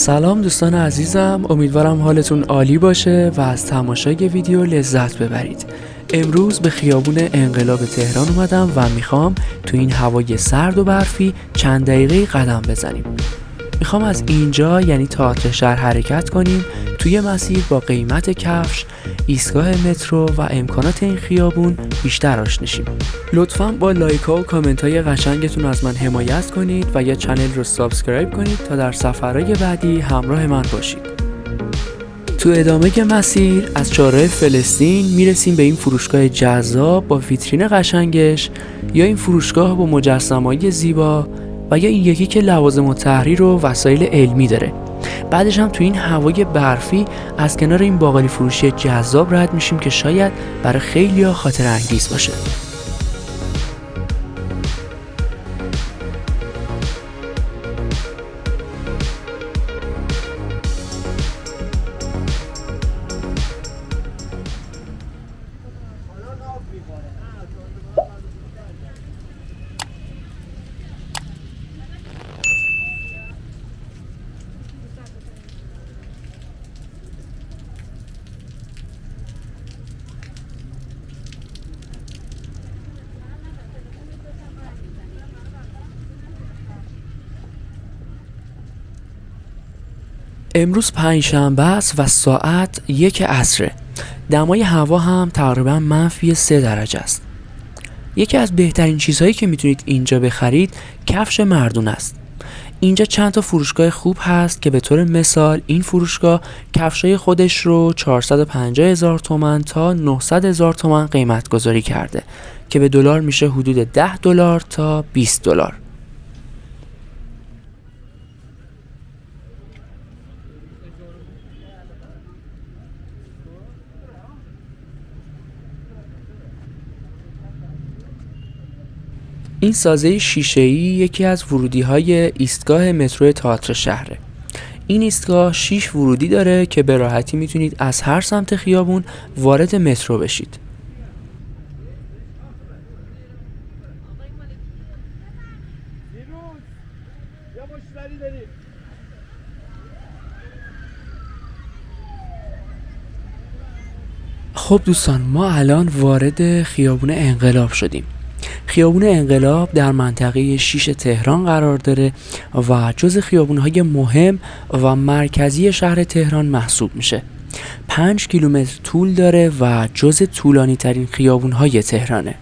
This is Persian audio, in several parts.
سلام دوستان عزیزم، امیدوارم حالتون عالی باشه و از تماشای ویدیو لذت ببرید. امروز به خیابون انقلاب تهران اومدم و میخوام تو این هوای سرد و برفی چند دقیقه قدم بزنیم. میخوام از اینجا یعنی تئاتر شهر حرکت کنیم توی مسیر با قیمت کفش، ایستگاه مترو و امکانات این خیابون بیشتر آشنا شیم. لطفاً با لایک ها و کامنت های قشنگتون از من حمایت کنید و یا چنل رو سابسکرایب کنید تا در سفرهای بعدی همراه من باشید. تو ادامه مسیر از چهارراه فلسطین میرسیم به این فروشگاه جذاب با ویترین قشنگش، یا این فروشگاه با مجسمه‌های زیبا، و یا این یکی که لوازم التحریر و وسایل علمی داره. بعدش هم تو این هوای برفی از کنار این باقالی فروشی جذاب رد میشیم که شاید برای خیلی‌ها خاطر انگیز باشه. امروز پنجشنبه است و ساعت 1 عصره. دمای هوا هم تقریبا -3 درجه است. یکی از بهترین چیزهایی که میتونید اینجا بخرید کفش مردون است. اینجا چند تا فروشگاه خوب هست که به طور مثال این فروشگاه کفشای خودش رو 450,000 تومان تا 900,000 تومان قیمت گذاری کرده که به دلار میشه حدود $10 تا $20. این سازه شیشه‌ای یکی از ورودی‌های ایستگاه مترو تئاتر شهره. این ایستگاه 6 ورودی داره که به راحتی میتونید از هر سمت خیابون وارد مترو بشید. خب دوستان، ما الان وارد خیابون انقلاب شدیم. خیابون انقلاب در منطقه 6 تهران قرار داره و جز خیابون‌های مهم و مرکزی شهر تهران محسوب میشه. 5 کیلومتر طول داره و جز طولانی ترین خیابون‌های تهرانه.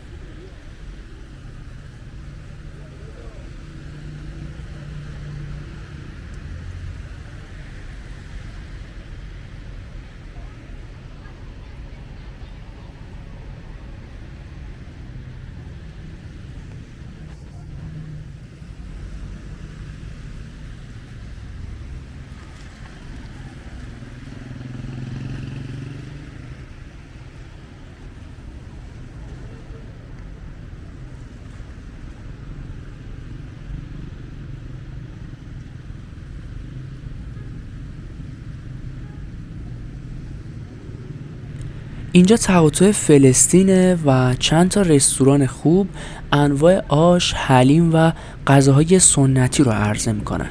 اینجا تقاطع فلسطینه و چند تا رستوران خوب انواع آش، حلیم و غذاهای سنتی رو عرضه میکنن.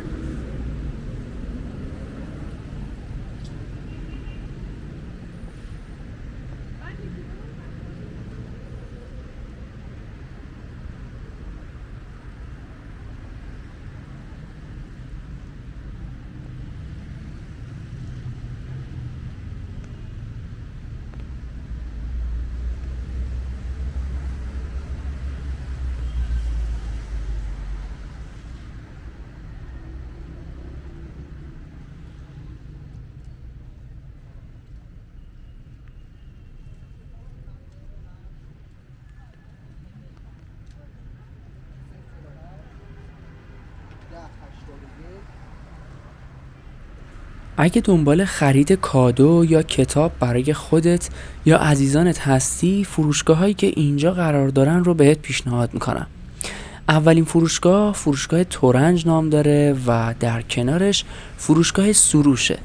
اگه دنبال خرید کادو یا کتاب برای خودت یا عزیزانت هستی، فروشگاهایی که اینجا قرار دارن رو بهت پیشنهاد میکنم. اولین فروشگاه تورنج نام داره و در کنارش فروشگاه سروشه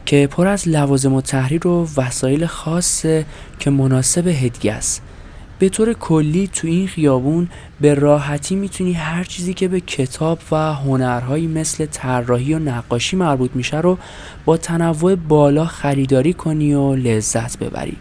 که پر از لوازم التحریر و وسایل خاصه که مناسب هدیه است. به طور کلی تو این خیابون به راحتی میتونی هر چیزی که به کتاب و هنرهایی مثل طراحی و نقاشی مربوط میشه رو با تنوع بالا خریداری کنی و لذت ببری.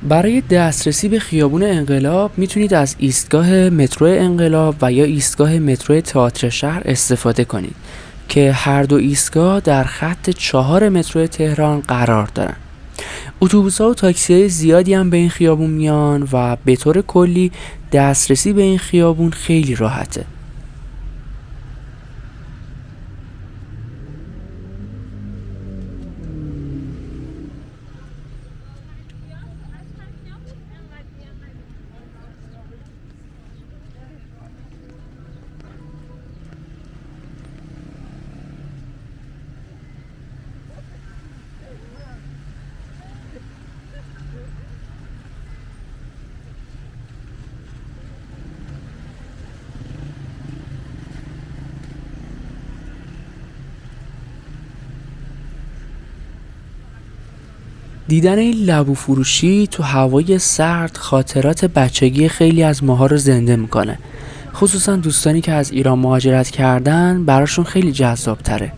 برای دسترسی به خیابون انقلاب میتونید از ایستگاه مترو انقلاب و یا ایستگاه مترو تئاتر شهر استفاده کنید که هر دو ایستگاه در خط 4 مترو تهران قرار دارن. اتوبوس‌ها و تاکسی‌های زیادی هم به این خیابون میان و به طور کلی دسترسی به این خیابون خیلی راحته. دیدن این لبو فروشی تو هوای سرد خاطرات بچگی خیلی از ماها رو زنده میکنه. خصوصا دوستانی که از ایران مهاجرت کردن براشون خیلی جذاب تره.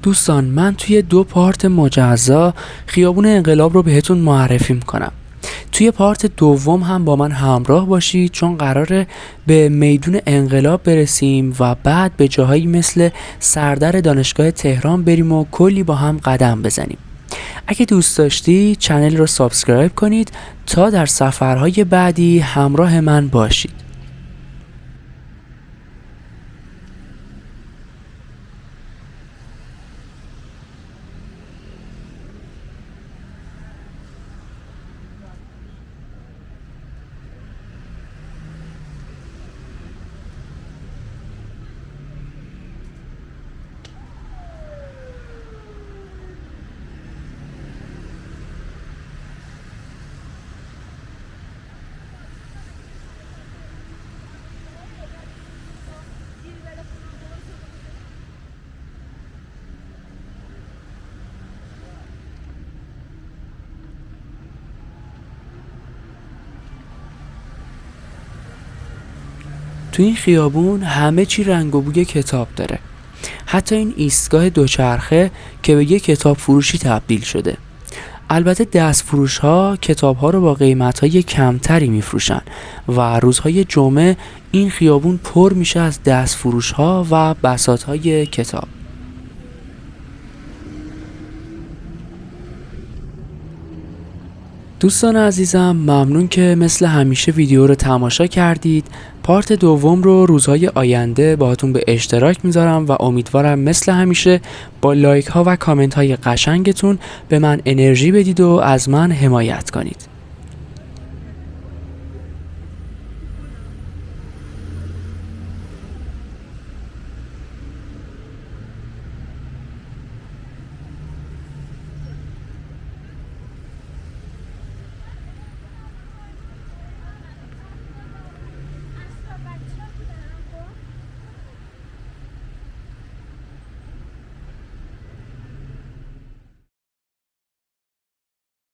دوستان من توی 2 پارت مجزا خیابون انقلاب رو بهتون معرفی میکنم. توی پارت دوم هم با من همراه باشید چون قراره به میدون انقلاب برسیم و بعد به جاهایی مثل سردر دانشگاه تهران بریم و کلی با هم قدم بزنیم. اگه دوست داشتی چنل رو سابسکرایب کنید تا در سفرهای بعدی همراه من باشید. تو این خیابون همه چی رنگ و بوی کتاب داره. حتی این ایستگاه دوچرخه که به یک کتاب فروشی تبدیل شده. البته دست فروش ها کتاب ها رو با قیمت های کمتری میفروشن و روزهای جمعه این خیابون پر میشه از دست فروش ها و بساط های کتاب. دوستان عزیزم ممنون که مثل همیشه ویدیو رو تماشا کردید. پارت دوم رو روزهای آینده باهاتون به اشتراک میذارم و امیدوارم مثل همیشه با لایک ها و کامنت های قشنگتون به من انرژی بدید و از من حمایت کنید.